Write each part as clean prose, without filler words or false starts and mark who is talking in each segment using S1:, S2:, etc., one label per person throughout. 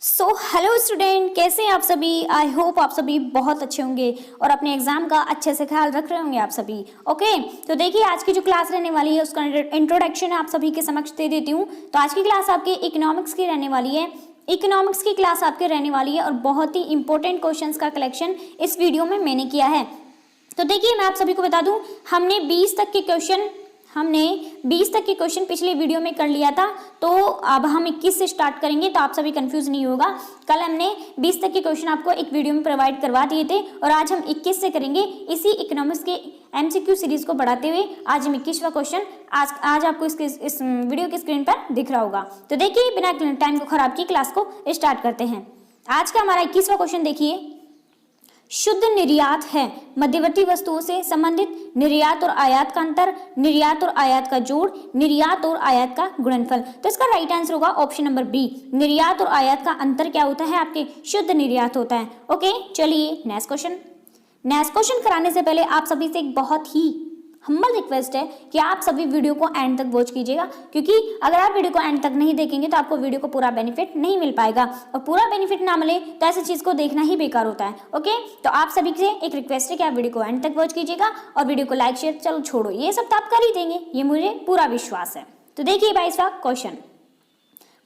S1: Hello student, कैसे हैं आप सभी। आई होप आप सभी बहुत अच्छे होंगे और अपने एग्जाम का अच्छे से ख्याल रख रहे होंगे आप सभी। ओके, तो देखिए आज की जो क्लास रहने वाली है उसका इंट्रोडक्शन आप सभी के समक्ष दे देती हूँ। तो आज की क्लास आपकी इकोनॉमिक्स की रहने वाली है। इकोनॉमिक्स की क्लास आपके रहने वाली है और बहुत ही इंपॉर्टेंट क्वेश्चंस का कलेक्शन इस वीडियो में मैंने किया है। तो देखिए मैं आप सभी को बता दूं, हमने 20 तक के क्वेश्चन पिछले वीडियो में कर लिया था। तो अब हम 21 से स्टार्ट करेंगे, तो आप सभी कंफ्यूज नहीं होगा। कल हमने 20 तक के क्वेश्चन आपको एक वीडियो में प्रोवाइड करवा दिए थे और आज हम 21 से करेंगे। इसी इकोनॉमिक्स के एमसीक्यू सीरीज को बढ़ाते हुए आज हम 21वां क्वेश्चन आज आपको इस वीडियो की स्क्रीन पर दिख रहा होगा। तो देखिए बिना टाइम को खराब किए क्लास को स्टार्ट करते हैं। आज का हमारा 21वां क्वेश्चन देखिए, शुद्ध निर्यात है मध्यवर्ती वस्तुओं से संबंधित निर्यात और आयात का अंतर, निर्यात और आयात का जोड़, निर्यात और आयात का गुणनफल। तो इसका राइट आंसर होगा ऑप्शन नंबर बी। निर्यात और आयात का अंतर क्या होता है, आपके शुद्ध निर्यात होता है। ओके, चलिए नेक्स्ट क्वेश्चन कराने से पहले आप सभी से एक बहुत ही हम्बल रिक्वेस्ट है कि आप सभी वीडियो को एंड तक वॉच कीजिएगा, क्योंकि अगर आप वीडियो को एंड तक नहीं देखेंगे तो आपको वीडियो को पूरा बेनिफिट नहीं मिल पाएगा और पूरा बेनिफिट ना मिले तो ऐसी चीज को देखना ही बेकार होता है। ओके, तो आप सभी से एक रिक्वेस्ट है कि आप वीडियो को एंड तक वॉच कीजिएगा और वीडियो को लाइक शेयर चलो छोड़ो ये सब तो आप कर ही देंगे, ये मुझे पूरा विश्वास है। तो देखिए 22वां क्वेश्चन,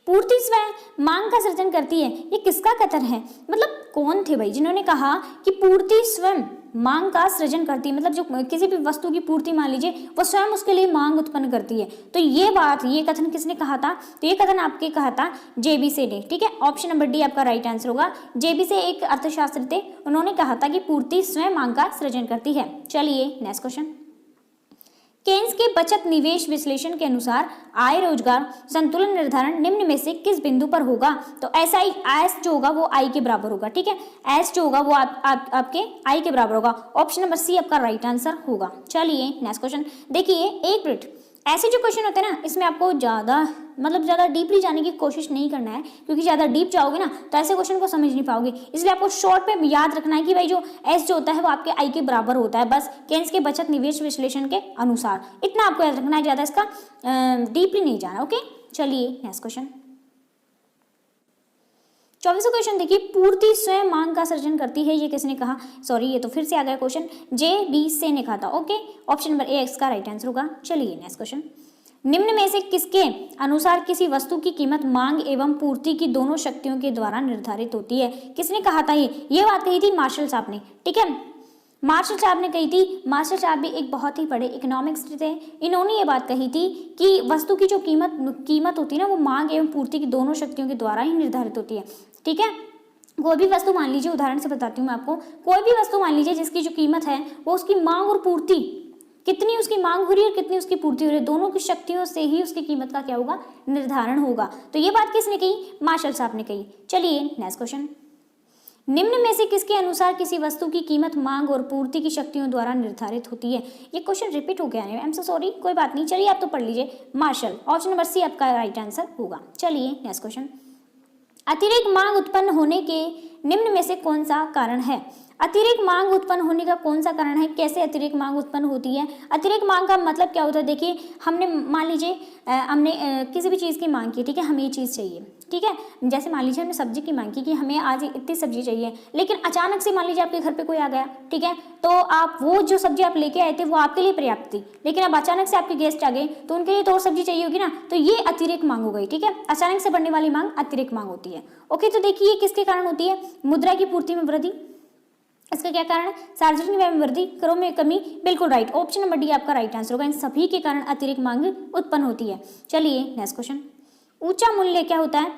S1: पूर्ति स्वयं मांग का सृजन करती है, ये किसका कथन है। मतलब कौन थे भाई जिन्होंने कहा कि पूर्ति स्वयं मांग का सृजन करती है, मतलब जो किसी भी वस्तु की पूर्ति मान लीजिए वो स्वयं उसके लिए मांग उत्पन्न करती है। तो ये कथन किसने कहा था, तो ये कथन आपके कहा था जेबी से ने। ठीक है, ऑप्शन नंबर डी आपका राइट आंसर होगा। जेबी से एक अर्थशास्त्री थे, उन्होंने कहा था कि पूर्ति स्वयं मांग का सृजन करती है। चलिए नेक्स्ट क्वेश्चन, केन्स के बचत निवेश विश्लेषण के अनुसार आय रोजगार संतुलन निर्धारण निम्न में से किस बिंदु पर होगा। तो एस जो होगा वो आई के बराबर होगा। ठीक है, एस जो होगा वो आपके आई के बराबर होगा। ऑप्शन नंबर सी आपका राइट आंसर होगा। चलिए नेक्स्ट क्वेश्चन देखिए, एक मिनट, ऐसे जो क्वेश्चन होते हैं ना इसमें आपको ज़्यादा डीपली जाने की कोशिश नहीं करना है, क्योंकि ज़्यादा डीप जाओगे ना तो ऐसे क्वेश्चन को समझ नहीं पाओगे। इसलिए आपको शॉर्ट पे याद रखना है कि भाई जो एस जो होता है वो आपके आई के बराबर होता है, बस केन्स के बचत निवेश विश्लेषण के अनुसार। इतना आपको याद रखना है, ज़्यादा इसका डीपली नहीं जाना। ओके, चलिए नेक्स्ट क्वेश्चन, 24वां क्वेश्चन देखिए, पूर्ति स्वयं मांग का सृजन करती है, ये किसने कहा। सॉरी, ये तो फिर से आ गया क्वेश्चन, जे बी से ने कहा था। ओके, ऑप्शन नंबर ए इसका राइट आंसर होगा। चलिए नेक्स्ट क्वेश्चन, निम्न में से किसके अनुसार किसी वस्तु की कीमत मांग एवं पूर्ति की दोनों शक्तियों के द्वारा निर्धारित होती है। किसने कहा था, ये बात कही थी मार्शल साहब ने। ठीक है, मार्शल साहब ने कही थी। मार्शल साहब भी एक बहुत ही बड़े इकोनॉमिक्स थे। इन्होंने ये बात कही थी कि वस्तु की जो कीमत होती है ना वो मांग एवं पूर्ति की दोनों शक्तियों के द्वारा ही निर्धारित होती है। ठीक है, कोई भी वस्तु मान लीजिए, उदाहरण से बताती हूँ मैं आपको, कोई भी वस्तु मान लीजिए जिसकी जो कीमत है वो उसकी मांग और पूर्ति, कितनी उसकी मांग हो रही है और कितनी उसकी पूर्ति हो रही है, दोनों की शक्तियों से ही उसकी कीमत का क्या होगा, निर्धारण होगा। तो ये बात किसने कही, मार्शल साहब ने कही। चलिए नेक्स्ट क्वेश्चन, निम्न में से किसके अनुसार किसी वस्तु की कीमत मांग और पूर्ति की शक्तियों द्वारा निर्धारित होती है। ये क्वेश्चन रिपीट हो गया है, आई एम सो सॉरी, कोई बात नहीं। चलिए आप तो पढ़ लीजिए, मार्शल। ऑप्शन नंबर सी आपका राइट आंसर होगा। चलिए नेक्स्ट क्वेश्चन, अतिरिक्त मांग उत्पन्न होने के निम्न में से कौन सा कारण है। अतिरिक्त मांग उत्पन्न होने का कौन सा कारण है, कैसे अतिरिक्त मांग उत्पन्न होती है। अतिरिक्त मांग का मतलब क्या होता है, देखिए हमने मान लीजिए हमने किसी भी चीज़ की मांग की। ठीक है, हमें ये चीज़ चाहिए। ठीक है, जैसे मान लीजिए हमने सब्जी की मांग की कि हमें आज इतनी सब्जी चाहिए, लेकिन अचानक से मान लीजिए आपके घर पे कोई आ गया। ठीक है, तो आप वो जो सब्जी आप लेके आए थे वो आपके लिए पर्याप्त थी, लेकिन अब अचानक से आपके गेस्ट आ गए तो उनके लिए तो और सब्जी चाहिए होगी ना, तो ये अतिरिक्त मांग हो गई। ठीक है, अचानक से बढ़ने वाली मांग अतिरिक्त मांग होती है। ओके, तो देखिए किसके कारण होती है, मुद्रा की पूर्ति में वृद्धि। इसका क्या कारण है, सार्वजनिक व्यय में वृद्धि, करों में कमी। बिल्कुल राइट, ऑप्शन नंबर डी आपका राइट आंसर होगा। इन सभी के कारण अतिरिक्त मांग उत्पन्न होती है। चलिए नेक्स्ट क्वेश्चन, ऊंचा मूल्य क्या होता है।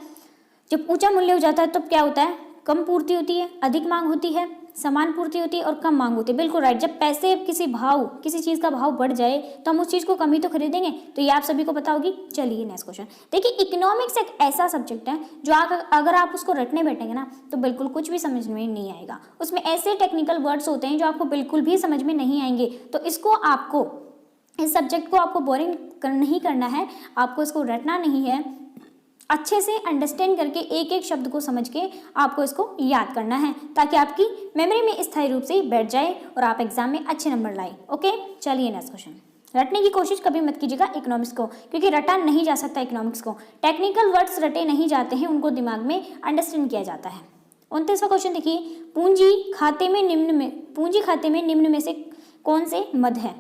S1: जब ऊंचा मूल्य हो जाता है तो क्या होता है, कम पूर्ति होती है, अधिक मांग होती है, समान पूर्ति होती है और कम मांग होती है। बिल्कुल राइट, जब पैसे किसी चीज़ का भाव बढ़ जाए तो हम उस चीज़ को कम ही तो खरीदेंगे, तो ये आप सभी को पता होगी। चलिए नेक्स्ट क्वेश्चन देखिए, इकोनॉमिक्स एक ऐसा सब्जेक्ट है जो अगर आप उसको रटने बैठेंगे ना तो बिल्कुल कुछ भी समझ में नहीं आएगा। उसमें ऐसे टेक्निकल वर्ड्स होते हैं जो आपको बिल्कुल भी समझ में नहीं आएंगे। तो इस सब्जेक्ट को आपको बोरिंग नहीं करना है, आपको इसको रटना नहीं है, अच्छे से अंडरस्टैंड करके एक एक शब्द को समझ के आपको इसको याद करना है, ताकि आपकी मेमोरी में स्थायी रूप से बैठ जाए और आप एग्जाम में अच्छे नंबर लाए। ओके, चलिए नेक्स्ट क्वेश्चन, रटने की कोशिश कभी मत कीजिएगा इकोनॉमिक्स को, क्योंकि रटा नहीं जा सकता इकोनॉमिक्स को। टेक्निकल वर्ड्स रटे नहीं जाते हैं, उनको दिमाग में अंडरस्टैंड किया जाता है। 29वां क्वेश्चन देखिए, पूंजी खाते में निम्न में से कौन से मद है?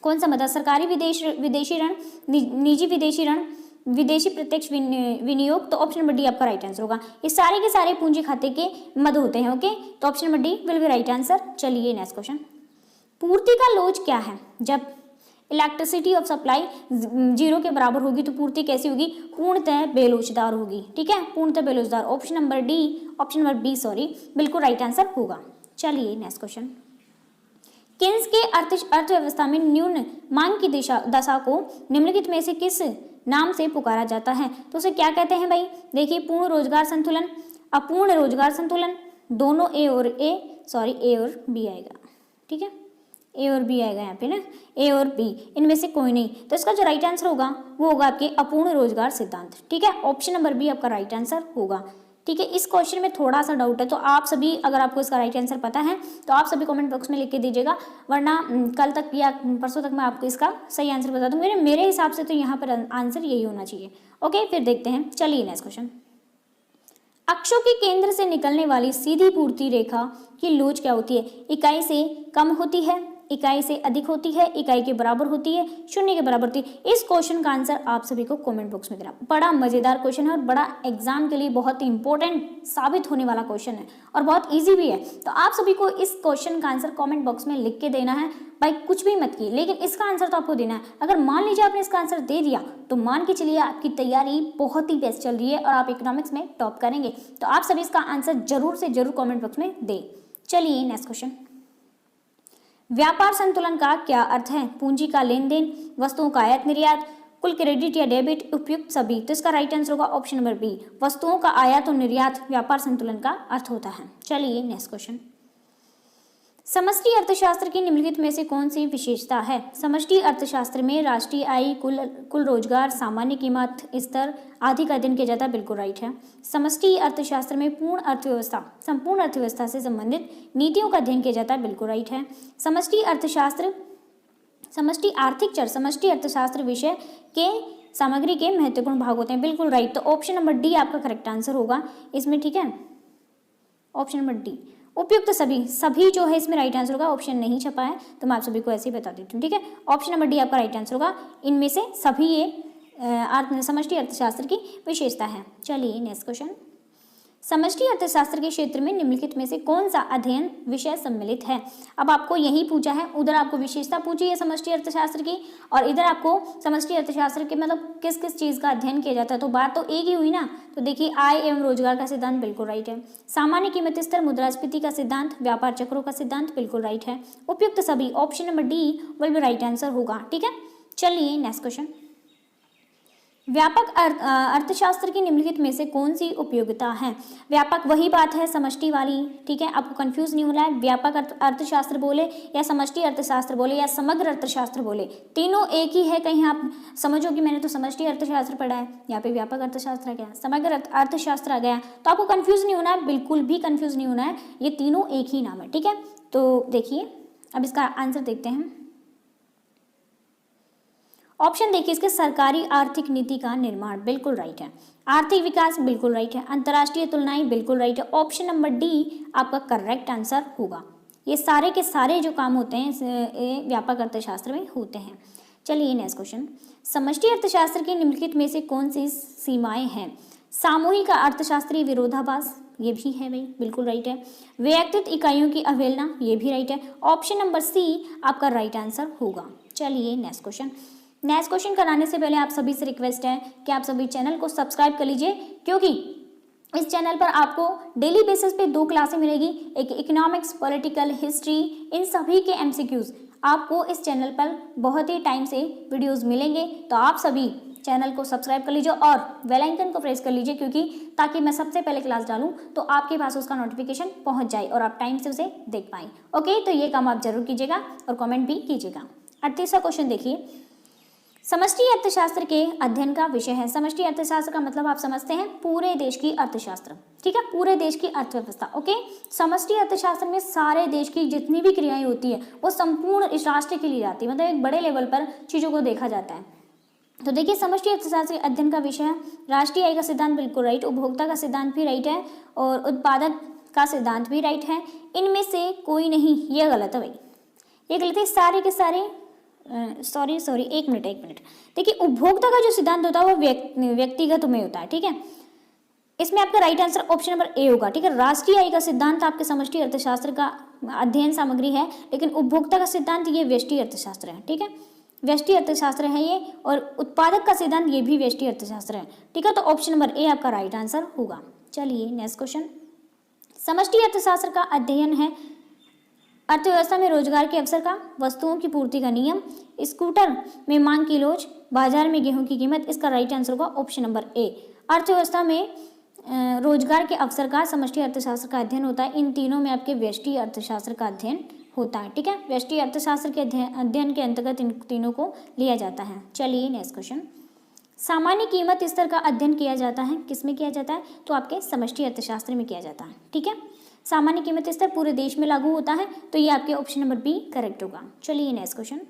S1: कौन सा मद है? सरकारी विदेशी ऋण, निजी विदेशी ऋण, विदेशी प्रत्यक्ष विनियोग। तो ऑप्शन नंबर डी आपका राइट आंसर होगा। ये सारे के सारे पूंजी खाते के मद होते हैं। ओके, तो option number D will be right answer. चलिए नेक्स्ट क्वेश्चन, पूर्ति का लोच क्या है? जब इलेक्ट्रिसिटी ऑफ सप्लाई 0 के बराबर होगी तो पूर्ति कैसी होगी? पूर्णतः बेलोचदार होगी। ठीक है, पूर्णतः बेलोचदार। ऑप्शन नंबर बी बिल्कुल राइट आंसर होगा। चलिए नेक्स्ट क्वेश्चन, केन्स के अर्थव्यवस्था में न्यून मांग की दशा को निम्नलिखित में से किस नाम से पुकारा जाता है? तो उसे क्या कहते हैं भाई? देखिए, पूर्ण रोजगार संतुलन, अपूर्ण रोजगार संतुलन, दोनों ए और बी आएगा। ठीक है, ए और बी आएगा यहाँ पे ना, ए और बी, इनमें से कोई नहीं। तो इसका जो राइट आंसर होगा वो होगा आपके अपूर्ण रोजगार सिद्धांत। ठीक है, ऑप्शन नंबर बी आपका राइट आंसर होगा। ठीक है, इस क्वेश्चन में थोड़ा सा डाउट है, तो आप सभी, अगर आपको इसका राइट आंसर पता है तो आप सभी कमेंट बॉक्स में लिख के दीजिएगा, वरना कल तक या परसों तक मैं आपको इसका सही आंसर बता दूंगी। मेरे हिसाब से तो यहाँ पर आंसर यही होना चाहिए। ओके, फिर देखते हैं। चलिए नेक्स्ट क्वेश्चन, अक्षों के केंद्र से निकलने वाली सीधी पूर्ति रेखा की लोच क्या होती है? इकाई से कम होती है, इकाई से अधिक होती है, इकाई के बराबर होती है, शून्य के बराबर होती है। इस क्वेश्चन का आंसर आप सभी को कमेंट बॉक्स में देना। बड़ा मजेदार क्वेश्चन है और बड़ा एग्जाम के लिए बहुत ही इंपॉर्टेंट साबित होने वाला क्वेश्चन है और बहुत इजी भी है। तो आप सभी को इस क्वेश्चन का आंसर कमेंट बॉक्स में लिख के देना है। भाई कुछ भी मत कीजिए, लेकिन इसका आंसर तो आपको देना है। अगर मान लीजिए आपने इसका आंसर दे दिया तो मान के चलिए आपकी तैयारी बहुत ही बेस्ट चल रही है और आप इकोनॉमिक्स में टॉप करेंगे। तो आप सभी इसका आंसर जरूर से जरूर कमेंट बॉक्स में दें। चलिए नेक्स्ट क्वेश्चन, व्यापार संतुलन का क्या अर्थ है? पूंजी का लेन देन, वस्तुओं का आयात निर्यात, कुल क्रेडिट या डेबिट, उपयुक्त सभी। तो इसका राइट आंसर होगा ऑप्शन नंबर बी, वस्तुओं का आयात और निर्यात व्यापार संतुलन का अर्थ होता है। चलिए नेक्स्ट क्वेश्चन, समष्टि अर्थशास्त्र की निम्नलिखित में से कौन सी विशेषता है? समष्टि अर्थशास्त्र में राष्ट्रीय आय, कुल रोजगार, सामान्य कीमत स्तर आदि का अध्ययन किया जाता है। बिल्कुल राइट है। समष्टि अर्थशास्त्र में संपूर्ण अर्थव्यवस्था से संबंधित नीतियों का अध्ययन किया जाता है। बिल्कुल राइट है। समष्टि अर्थशास्त्र विषय के सामग्री के महत्वपूर्ण भाग होते हैं। बिल्कुल राइट। तो ऑप्शन नंबर डी आपका करेक्ट आंसर होगा इसमें। ठीक है, ऑप्शन नंबर डी, उपयुक्त सभी जो है इसमें राइट आंसर होगा। ऑप्शन नहीं छपा है तो मैं आप सभी को ऐसे ही बता देती हूँ। ठीक है, ऑप्शन नंबर डी आपका राइट आंसर होगा। इनमें से सभी ये समष्टि अर्थशास्त्र की विशेषता है। चलिए नेक्स्ट क्वेश्चन, समष्टि अर्थशास्त्र के क्षेत्र में निम्नलिखित में से कौन सा अध्ययन विषय सम्मिलित है? अब आपको यही पूछा है, उधर आपको विशेषता पूछी है समष्टि अर्थशास्त्र की और इधर आपको समष्टि अर्थशास्त्र के मतलब किस किस चीज़ का अध्ययन किया जाता है। तो बात तो एक ही हुई ना। तो देखिए, आय एवं रोजगार का सिद्धांत बिल्कुल राइट है। सामान्य कीमत स्तर, मुद्रास्फीति का सिद्धांत, व्यापार चक्रों का सिद्धांत बिल्कुल राइट है। उपयुक्त सभी, option number D will be right answer होगा। ठीक है, चलिए नेक्स्ट क्वेश्चन, व्यापक अर्थशास्त्र की निम्नलिखित में से कौन सी उपयोगिता है? व्यापक वही बात है समष्टि वाली। ठीक है, आपको कंफ्यूज नहीं होना है। व्यापक अर्थशास्त्र बोले या समष्टि अर्थशास्त्र बोले या समग्र अर्थशास्त्र बोले, तीनों एक ही है। कहीं आप समझो कि मैंने तो समष्टि अर्थशास्त्र पढ़ा है, यहाँ पे व्यापक अर्थशास्त्र आ गया, समग्र अर्थशास्त्र आ गया, तो आपको कंफ्यूज नहीं होना है, बिल्कुल भी कंफ्यूज नहीं होना है। ये तीनों एक ही नाम है। ठीक है, तो देखिए अब इसका आंसर देखते हैं। ऑप्शन देखिए इसके, सरकारी आर्थिक नीति का निर्माण बिल्कुल राइट है, आर्थिक विकास बिल्कुल राइट है, अंतर्राष्ट्रीय तुलनाएं बिल्कुल राइट है। ऑप्शन नंबर डी आपका करेक्ट आंसर होगा। ये सारे के सारे जो काम होते हैं व्यापक अर्थशास्त्र में होते हैं। चलिए नेक्स्ट क्वेश्चन, समष्टि अर्थशास्त्र की निम्नलिखित में से कौन सी सीमाएं हैं? सामूहिक अर्थशास्त्रीय विरोधाभास, ये भी है भाई, बिल्कुल राइट है। व्यक्तिगत इकाइयों की अवहेलना, ये भी राइट है। ऑप्शन नंबर सी आपका राइट आंसर होगा। चलिए नेक्स्ट क्वेश्चन कराने से पहले आप सभी से रिक्वेस्ट है कि आप सभी चैनल को सब्सक्राइब कर लीजिए, क्योंकि इस चैनल पर आपको डेली बेसिस पे 2 क्लासें मिलेगी, एक इकोनॉमिक्स, पॉलिटिकल, हिस्ट्री, इन सभी के एमसीक्यूज आपको इस चैनल पर बहुत ही टाइम से वीडियोस मिलेंगे। तो आप सभी चैनल को सब्सक्राइब कर लीजिए और बेल आइकन को प्रेस कर लीजिए, क्योंकि ताकि मैं सबसे पहले क्लास डालूं तो आपके पास उसका नोटिफिकेशन पहुंच जाए और आप टाइम से उसे देख पाएँ। ओके, तो ये काम आप जरूर कीजिएगा और कमेंट भी कीजिएगा। 38वां क्वेश्चन देखिए, समष्टि अर्थशास्त्र के अध्ययन का विषय है। समष्टि अर्थशास्त्र का मतलब आप समझते हैं पूरे देश की अर्थशास्त्र, ठीक है, पूरे देश की अर्थव्यवस्था। ओके, समष्टि अर्थशास्त्र में सारे देश की जितनी भी क्रियाएं होती है वो संपूर्ण इस राष्ट्र के लिए आती है, मतलब एक बड़े लेवल पर चीजों को देखा जाता है। तो देखिए, समष्टि अर्थशास्त्र के अध्ययन का विषय है। राष्ट्रीय आय का सिद्धांत बिल्कुल राइट, उपभोक्ता का सिद्धांत भी राइट है और उत्पादक का सिद्धांत भी राइट है। इनमें से कोई नहीं, ये गलत है भाई, ये गलत है सारे के सारे। सॉरी एक मिनट। देखिए, उपभोक्ता का जो सिद्धांत होता है वो व्यक्तिगत में होता है, ठीक है। इसमें आपका right answer option number A होगा, ठीक है। राष्ट्रीय आय का सिद्धांत आपके समष्टि अर्थशास्त्र का अध्ययन सामग्री है, लेकिन उपभोक्ता का सिद्धांत ये व्यष्टि अर्थशास्त्र है, ठीक है, व्यष्टि अर्थशास्त्र है ये। और उत्पादक का सिद्धांत ये भी व्यष्टि अर्थशास्त्र है, ठीक है। तो ऑप्शन नंबर ए आपका राइट आंसर होगा। चलिए नेक्स्ट क्वेश्चन। समष्टि अर्थशास्त्र का अध्ययन है अर्थव्यवस्था में रोजगार के अवसर का, वस्तुओं की पूर्ति का नियम, स्कूटर में मांग की लोच, बाजार में गेहूं की कीमत। इसका राइट आंसर होगा ऑप्शन नंबर ए। अर्थव्यवस्था में रोजगार के अवसर का समष्टि अर्थशास्त्र का अध्ययन होता है। इन तीनों में आपके व्यष्टि अर्थशास्त्र का अध्ययन होता है, ठीक है। व्यष्टि अर्थशास्त्र के अध्ययन के अंतर्गत इन तीनों को लिया जाता है। चलिए नेक्स्ट क्वेश्चन। सामान्य कीमत स्तर का अध्ययन किया जाता है, किसमें किया जाता है? तो आपके समष्टि अर्थशास्त्र में किया जाता है, ठीक है। सामान्य कीमत स्तर पूरे देश में लागू होता है, तो ये आपके ऑप्शन नंबर बी करेक्ट होगा। चलिए नेक्स्ट क्वेश्चन।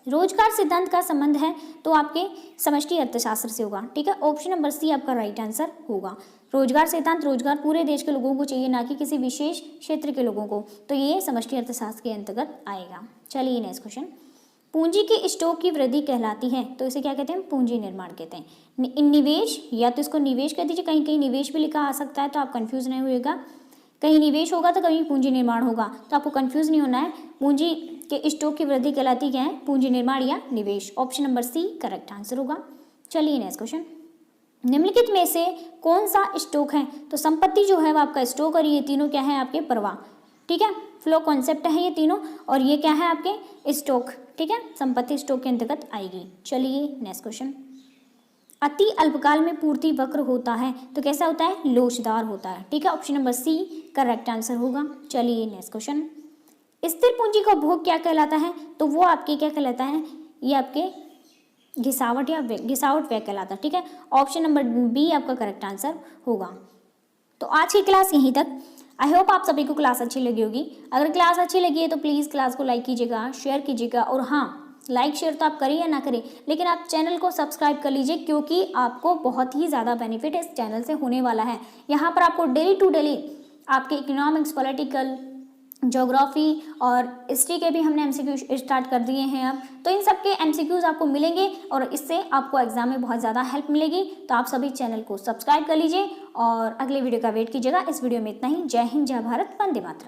S1: रोजगार सिद्धांत का संबंध है तो आपके समष्टि अर्थशास्त्र से होगा, ठीक है। ऑप्शन नंबर सी आपका राइट आंसर होगा। रोजगार सिद्धांत, रोजगार पूरे देश के लोगों को चाहिए, ना कि किसी विशेष क्षेत्र के लोगों को, तो ये समष्टि अर्थशास्त्र के अंतर्गत आएगा। चलिए नेक्स्ट क्वेश्चन। पूंजी के स्टॉक की वृद्धि कहलाती है, तो इसे क्या कहते हैं? पूंजी निर्माण कहते हैं। निवेश, या तो इसको निवेश कह दीजिए, कहीं कहीं निवेश भी लिखा आ सकता है, तो आप कंफ्यूज नहीं होइएगा। कहीं निवेश होगा तो कहीं पूंजी निर्माण होगा, तो आपको कंफ्यूज नहीं होना है। पूंजी के स्टॉक की वृद्धि कहलाती क्या है? पूंजी निर्माण या निवेश। Option number C correct answer होगा। चलिए नेक्स्ट क्वेश्चन। निम्नलिखित में से कौन सा स्टॉक है? तो संपत्ति जो है वो आपका स्टॉक, और ये तीनों क्या है? आपके प्रवाह, ठीक है। फ्लो कॉन्सेप्ट है ये तीनों, और ये क्या है? आपके स्टॉक, ठीक है। संपत्ति स्टॉक के अंतर्गत आएगी। चलिए नेक्स्ट क्वेश्चन। अति अल्पकाल में पूर्ति वक्र होता है, तो कैसा होता है? लोचदार होता है, ठीक है। Option number C correct answer होगा। चलिए नेक्स्ट क्वेश्चन। स्थिर पूंजी का उपभोग क्या कहलाता है? तो वो आपके क्या कहलाता है? ये आपके घिसावट या घिसावट व्यय कहलाता है, ठीक है। ऑप्शन नंबर बी आपका करेक्ट आंसर होगा। तो आज की क्लास यहीं तक। आई होप आप सभी को क्लास अच्छी लगी होगी। अगर क्लास अच्छी लगी है तो प्लीज़ क्लास को लाइक कीजिएगा, शेयर कीजिएगा, और हाँ, लाइक शेयर तो आप करें या ना करें, लेकिन आप चैनल को सब्सक्राइब कर लीजिए, क्योंकि आपको बहुत ही ज़्यादा बेनिफिट इस चैनल से होने वाला है। यहाँ पर आपको डेली टू डेली आपके इकोनॉमिक्स, पॉलिटिकल, ज्योग्राफी और हिस्ट्री के भी हमने एमसीक्यू स्टार्ट कर दिए हैं अब, तो इन सब के एमसीक्यूज आपको मिलेंगे और इससे आपको एग्जाम में बहुत ज़्यादा हेल्प मिलेगी। तो आप सभी चैनल को सब्सक्राइब कर लीजिए और अगले वीडियो का वेट कीजिएगा। इस वीडियो में इतना ही। जय हिंद, जय भारत, वंदे मातरम।